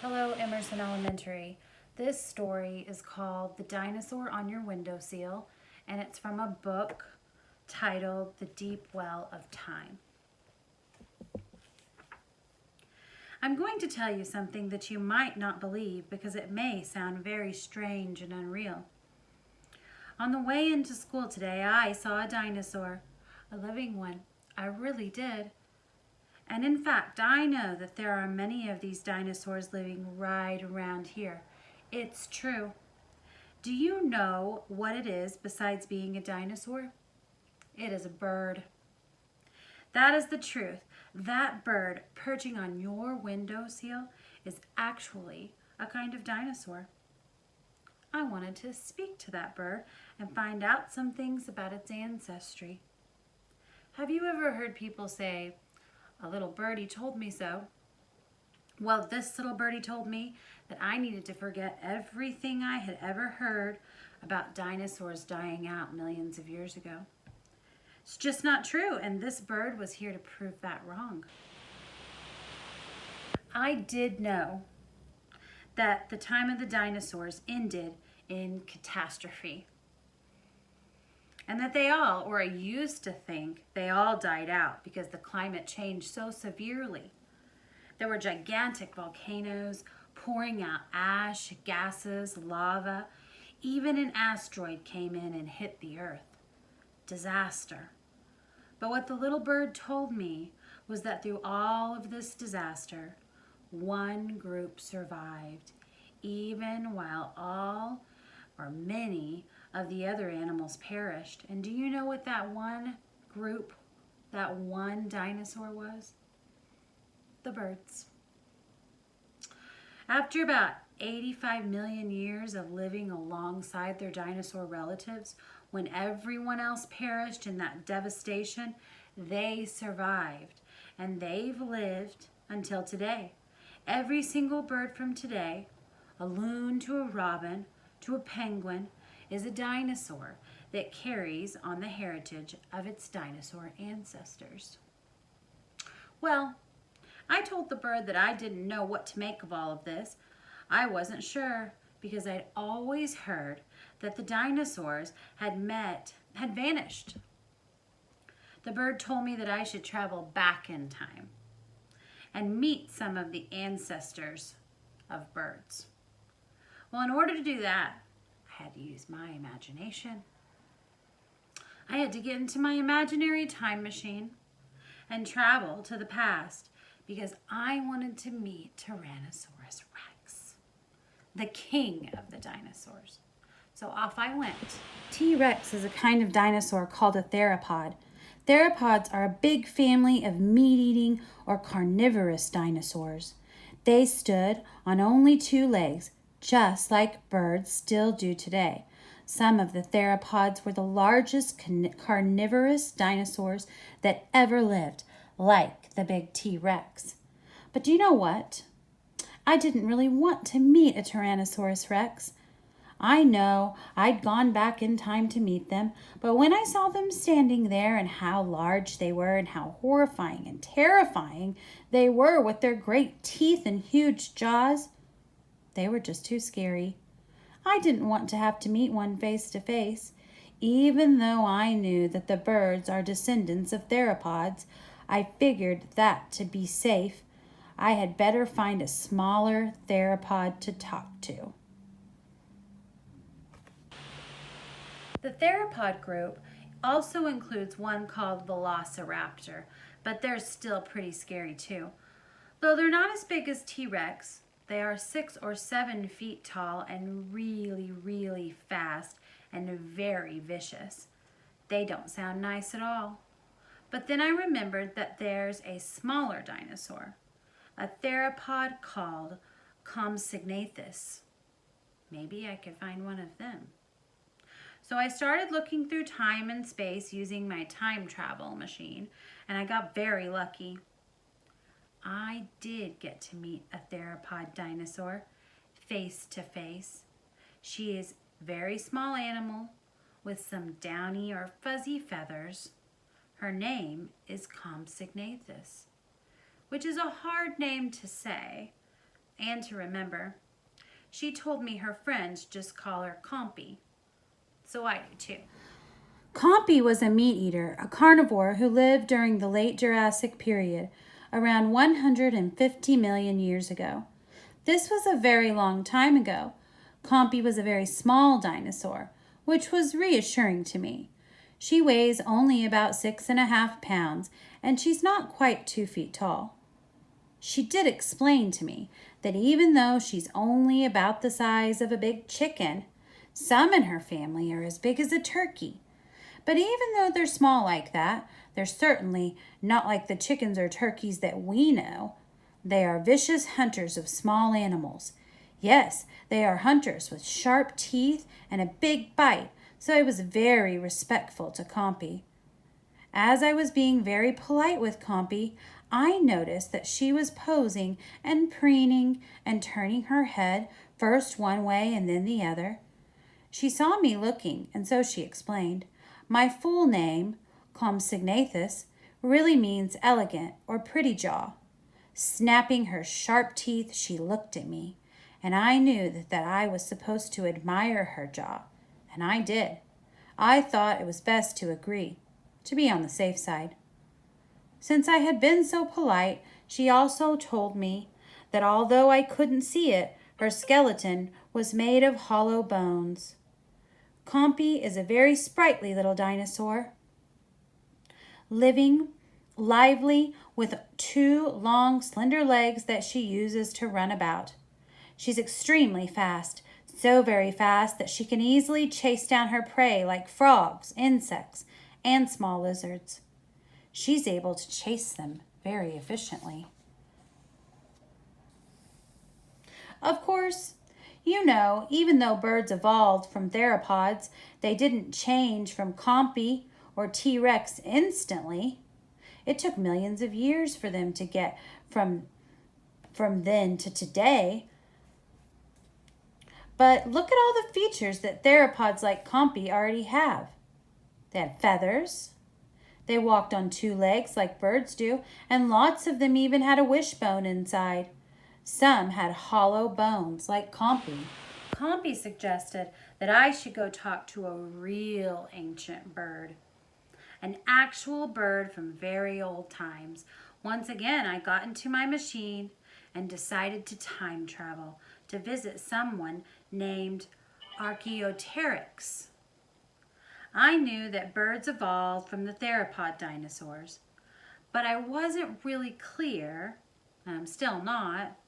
Hello, Emerson Elementary. This story is called The Dinosaur on Your Windowsill, and it's from a book titled The Deep Well of Time. I'm going to tell you something that you might not believe because it may sound very strange and unreal. On the way into school today, I saw a dinosaur, a living one. I really did. And in fact, I know that there are many of these dinosaurs living right around here. It's true. Do you know what it is besides being a dinosaur? It is a bird. That is the truth. That bird perching on your windowsill is actually a kind of dinosaur. I wanted to speak to that bird and find out some things about its ancestry. Have you ever heard people say, "A little birdie told me so"? Well, this little birdie told me that I needed to forget everything I had ever heard about dinosaurs dying out millions of years ago. It's just not true, and this bird was here to prove that wrong. I did know that the time of the dinosaurs ended in catastrophe, and that they all, or I used to think, they all died out because the climate changed so severely. There were gigantic volcanoes pouring out ash, gases, lava. Even an asteroid came in and hit the earth. Disaster. But what the little bird told me was that through all of this disaster, one group survived, even while all or many of the other animals perished. And do you know what that one group, that one dinosaur was? The birds. After about 85 million years of living alongside their dinosaur relatives, when everyone else perished in that devastation, they survived, and they've lived until today. Every single bird from today, a loon to a robin to a penguin, is a dinosaur that carries on the heritage of its dinosaur ancestors. Well, I told the bird that I didn't know what to make of all of this. I wasn't sure because I'd always heard that the dinosaurs had vanished. The bird told me that I should travel back in time and meet some of the ancestors of birds. Well, in order to do that, I had to use my imagination. I had to get into my imaginary time machine and travel to the past because I wanted to meet Tyrannosaurus Rex, the king of the dinosaurs. So off I went. T-Rex is a kind of dinosaur called a theropod. Theropods are a big family of meat-eating or carnivorous dinosaurs. They stood on only two legs, just like birds still do today. Some of the theropods were the largest carnivorous dinosaurs that ever lived, like the big T-Rex. But do you know what? I didn't really want to meet a Tyrannosaurus Rex. I know I'd gone back in time to meet them, but when I saw them standing there and how large they were and how horrifying and terrifying they were with their great teeth and huge jaws, they were just too scary. I didn't want to have to meet one face to face. Even though I knew that the birds are descendants of theropods, I figured that to be safe, I had better find a smaller theropod to talk to. The theropod group also includes one called Velociraptor, but they're still pretty scary too. Though they're not as big as T-Rex, they are 6 or 7 feet tall and really, really fast and very vicious. They don't sound nice at all. But then I remembered that there's a smaller dinosaur, a theropod called Compsognathus. Maybe I could find one of them. So I started looking through time and space using my time travel machine, and I got very lucky. I did get to meet a theropod dinosaur face to face. She is a very small animal with some downy or fuzzy feathers. Her name is Compsognathus, which is a hard name to say, and to remember. She told me her friends just call her Compy. So I do too. Compy was a meat eater, a carnivore who lived during the late Jurassic period, around 150 million years ago. This was a very long time ago. Compy was a very small dinosaur, which was reassuring to me. She weighs only about 6.5 pounds, and she's not quite 2 feet tall. She did explain to me that even though she's only about the size of a big chicken, some in her family are as big as a turkey. But even though they're small like that, they're certainly not like the chickens or turkeys that we know. They are vicious hunters of small animals. Yes, they are hunters with sharp teeth and a big bite, so I was very respectful to Compy. As I was being very polite with Compy, I noticed that she was posing and preening and turning her head first one way and then the other. She saw me looking, and so she explained. My full name, Compsognathus, really means elegant or pretty jaw. Snapping her sharp teeth, she looked at me, and I knew that I was supposed to admire her jaw, and I did. I thought it was best to agree, to be on the safe side. Since I had been so polite, she also told me that although I couldn't see it, her skeleton was made of hollow bones. Compy is a very sprightly little dinosaur, living, lively, with 2 long, slender legs that she uses to run about. She's extremely fast, so very fast that she can easily chase down her prey like frogs, insects, and small lizards. She's able to chase them very efficiently. Of course, you know, even though birds evolved from theropods, they didn't change from Compy or T-Rex instantly. It took millions of years for them to get from then to today. But look at all the features that theropods like Compy already have. They had feathers. They walked on 2 legs like birds do, and lots of them even had a wishbone inside. Some had hollow bones like Compy. Compy suggested that I should go talk to a real ancient bird. An actual bird from very old times. Once again, I got into my machine and decided to time travel to visit someone named Archaeopteryx. I knew that birds evolved from the theropod dinosaurs, but I wasn't really clear, and I'm still not,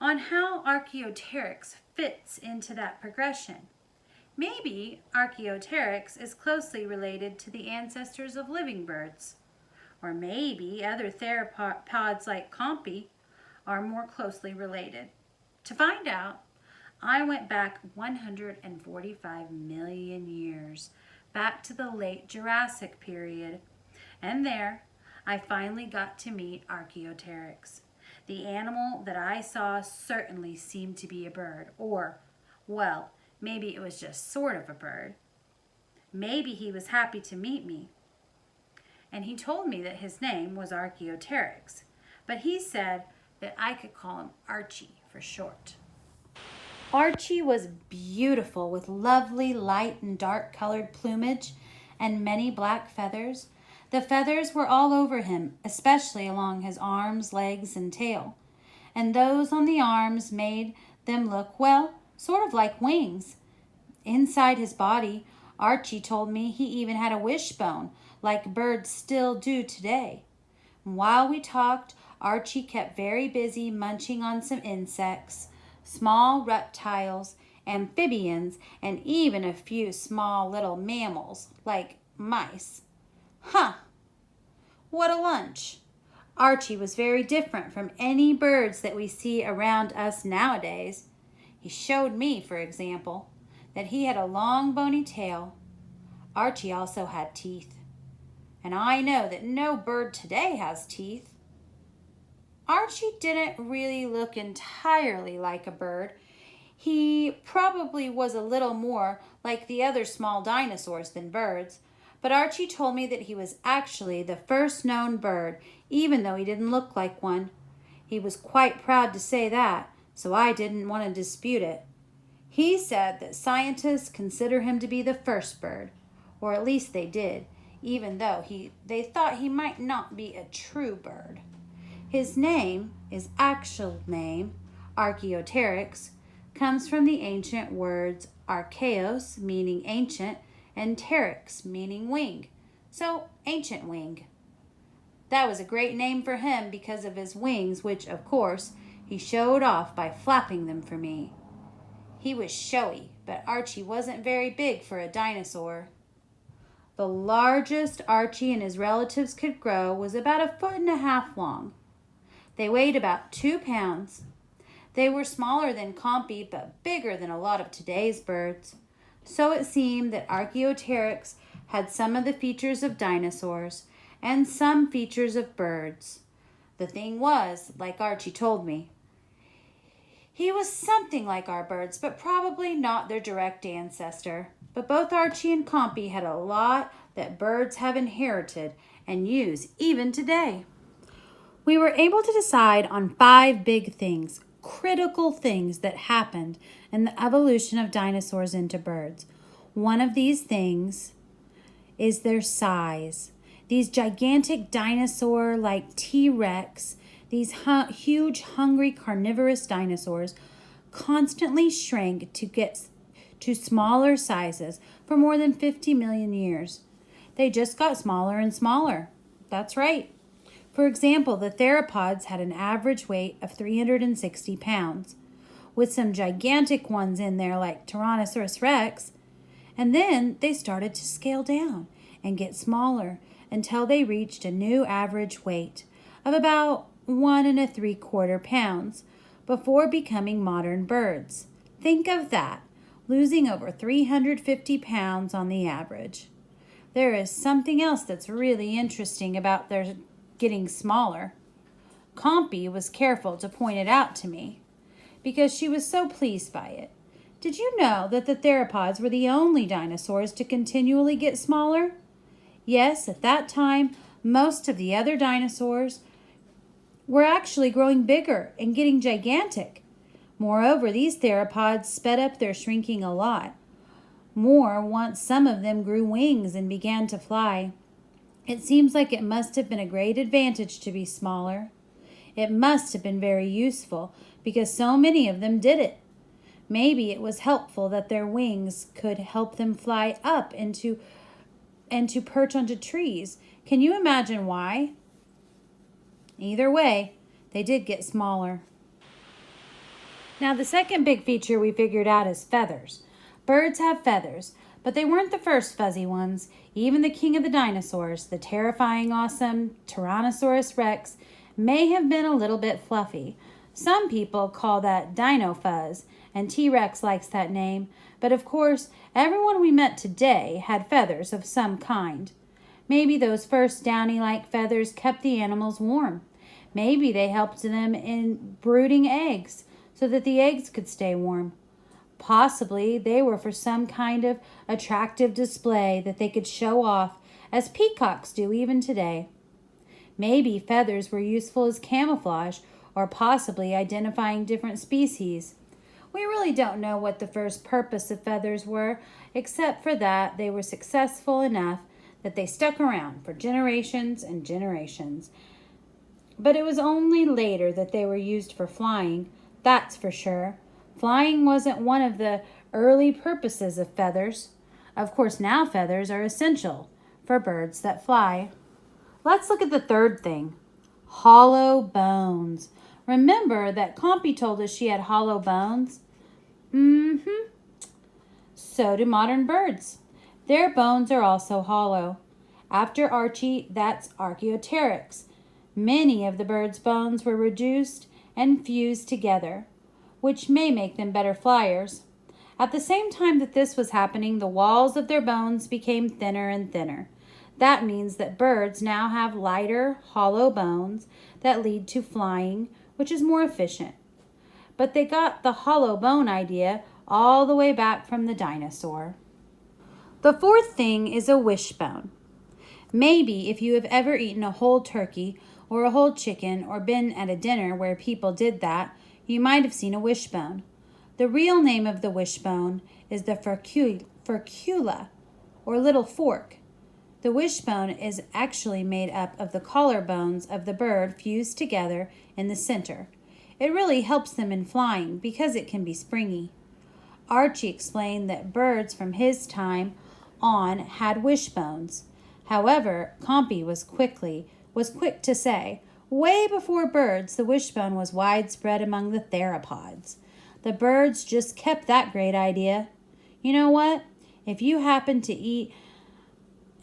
on how Archaeopteryx fits into that progression. Maybe Archaeopteryx is closely related to the ancestors of living birds, or maybe other theropods like Compy are more closely related. To find out, I went back 145 million years, back to the late Jurassic period, and there I finally got to meet Archaeopteryx. The animal that I saw certainly seemed to be a bird, or, well, maybe it was just sort of a bird. Maybe he was happy to meet me. And he told me that his name was Archaeopteryx, but he said that I could call him Archie for short. Archie was beautiful with lovely light and dark colored plumage and many black feathers. The feathers were all over him, especially along his arms, legs, and tail. And those on the arms made them look, well, sort of like wings. Inside his body, Archie told me he even had a wishbone, like birds still do today. While we talked, Archie kept very busy munching on some insects, small reptiles, amphibians, and even a few small little mammals, like mice. Huh! What a lunch! Archie was very different from any birds that we see around us nowadays. He showed me, for example, that he had a long bony tail. Archie also had teeth. And I know that no bird today has teeth. Archie didn't really look entirely like a bird. He probably was a little more like the other small dinosaurs than birds, but Archie told me that he was actually the first known bird, even though he didn't look like one. He was quite proud to say that, so I didn't want to dispute it. He said that scientists consider him to be the first bird, or at least they did, even though they thought he might not be a true bird. His name, his actual name, Archaeopteryx, comes from the ancient words archaeos, meaning ancient, and pteryx, meaning wing. So, ancient wing. That was a great name for him because of his wings, which, of course, he showed off by flapping them for me. He was showy, but Archie wasn't very big for a dinosaur. The largest Archie and his relatives could grow was about 1.5 feet long. They weighed about 2 pounds. They were smaller than Compy, but bigger than a lot of today's birds. So it seemed that Archaeopteryx had some of the features of dinosaurs and some features of birds. The thing was, like Archie told me, he was something like our birds, but probably not their direct ancestor. But both Archie and Compy had a lot that birds have inherited and use even today. We were able to decide on 5 big things, critical things that happened in the evolution of dinosaurs into birds. One of these things is their size. These gigantic dinosaur like T-Rex, these huge, hungry, carnivorous dinosaurs constantly shrank to get to smaller sizes for more than 50 million years. They just got smaller and smaller. That's right. For example, the theropods had an average weight of 360 pounds, with some gigantic ones in there like Tyrannosaurus rex, and then they started to scale down and get smaller until they reached a new average weight of about 1.75 pounds before becoming modern birds. Think of that, losing over 350 pounds on the average. There is something else that's really interesting about their getting smaller. Compy was careful to point it out to me because she was so pleased by it. Did you know that the theropods were the only dinosaurs to continually get smaller? Yes, at that time, most of the other dinosaurs were actually growing bigger and getting gigantic. Moreover, these theropods sped up their shrinking a lot. More once some of them grew wings and began to fly. It seems like it must have been a great advantage to be smaller. It must have been very useful because so many of them did it. Maybe it was helpful that their wings could help them fly up and to perch onto trees. Can you imagine why? Either way, they did get smaller. Now, the second big feature we figured out is feathers. Birds have feathers, but they weren't the first fuzzy ones. Even the king of the dinosaurs, the terrifying, awesome Tyrannosaurus rex, may have been a little bit fluffy. Some people call that Dino fuzz, and T-Rex likes that name. But of course, everyone we met today had feathers of some kind. Maybe those first downy-like feathers kept the animals warm. Maybe they helped them in brooding eggs so that the eggs could stay warm. Possibly they were for some kind of attractive display that they could show off, as peacocks do even today. Maybe feathers were useful as camouflage or possibly identifying different species. We really don't know what the first purpose of feathers were, except for that they were successful enough that they stuck around for generations and generations. But it was only later that they were used for flying, that's for sure. Flying wasn't one of the early purposes of feathers. Of course, now feathers are essential for birds that fly. Let's look at the third thing, hollow bones. Remember that Compy told us she had hollow bones? So do modern birds. Their bones are also hollow. After Archie, that's Archaeopteryx. Many of the bird's bones were reduced and fused together, which may make them better flyers. At the same time that this was happening, the walls of their bones became thinner and thinner. That means that birds now have lighter, hollow bones that lead to flying, which is more efficient. But they got the hollow bone idea all the way back from the dinosaur. The fourth thing is a wishbone. Maybe if you have ever eaten a whole turkey, or a whole chicken or been at a dinner where people did that, you might have seen a wishbone. The real name of the wishbone is the furcula, or little fork. The wishbone is actually made up of the collarbones of the bird fused together in the center. It really helps them in flying because it can be springy. Archie explained that birds from his time on had wishbones. However, Compy was quick to say, way before birds, the wishbone was widespread among the theropods. The birds just kept that great idea. You know what? If you happen to eat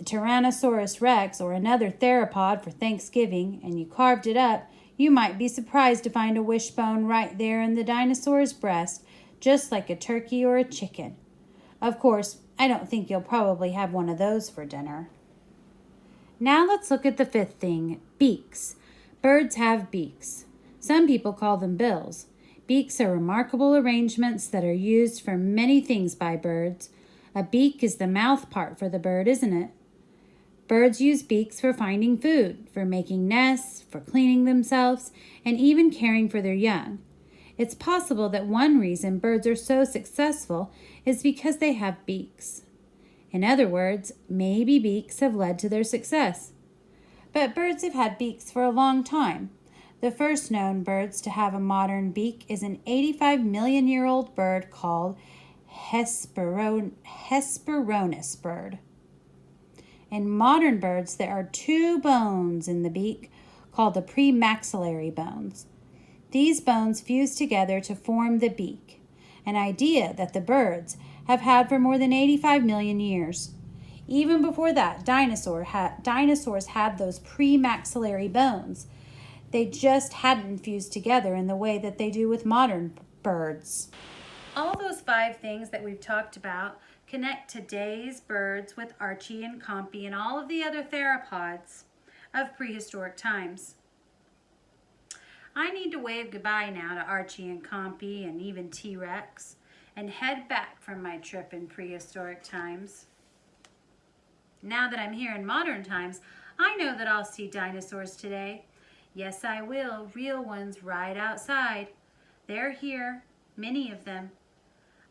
Tyrannosaurus rex or another theropod for Thanksgiving and you carved it up, you might be surprised to find a wishbone right there in the dinosaur's breast, just like a turkey or a chicken. Of course, I don't think you'll probably have one of those for dinner. Now let's look at the fifth thing, beaks. Birds have beaks. Some people call them bills. Beaks are remarkable arrangements that are used for many things by birds. A beak is the mouth part for the bird, isn't it? Birds use beaks for finding food, for making nests, for cleaning themselves, and even caring for their young. It's possible that one reason birds are so successful is because they have beaks. In other words, maybe beaks have led to their success. But birds have had beaks for a long time. The first known birds to have a modern beak is an 85-million-year-old bird called Hesperornis bird. In modern birds, there are two bones in the beak called the premaxillary bones. These bones fuse together to form the beak, an idea that the birds have had for more than 85 million years. Even before that, dinosaurs had those premaxillary bones. They just hadn't fused together in the way that they do with modern birds. All those 5 things that we've talked about connect today's birds with Archie and Compy and all of the other theropods of prehistoric times. I need to wave goodbye now to Archie and Compy and even T-Rex and head back from my trip in prehistoric times. Now that I'm here in modern times, I know that I'll see dinosaurs today. Yes, I will. Real ones right outside. They're here, many of them.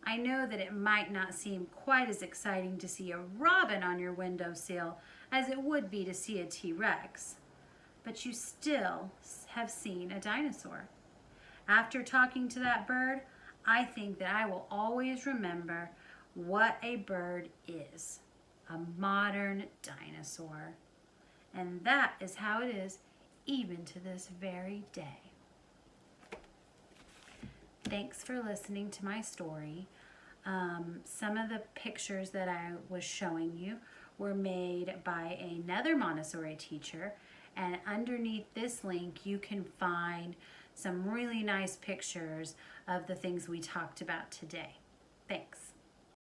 I know that it might not seem quite as exciting to see a robin on your windowsill as it would be to see a T-Rex, but you still have seen a dinosaur. After talking to that bird, I think that I will always remember what a bird is, a modern dinosaur. And that is how it is even to this very day. Thanks for listening to my story. Some of the pictures that I was showing you were made by another Montessori teacher, and underneath this link you can find some really nice pictures of the things we talked about today. Thanks.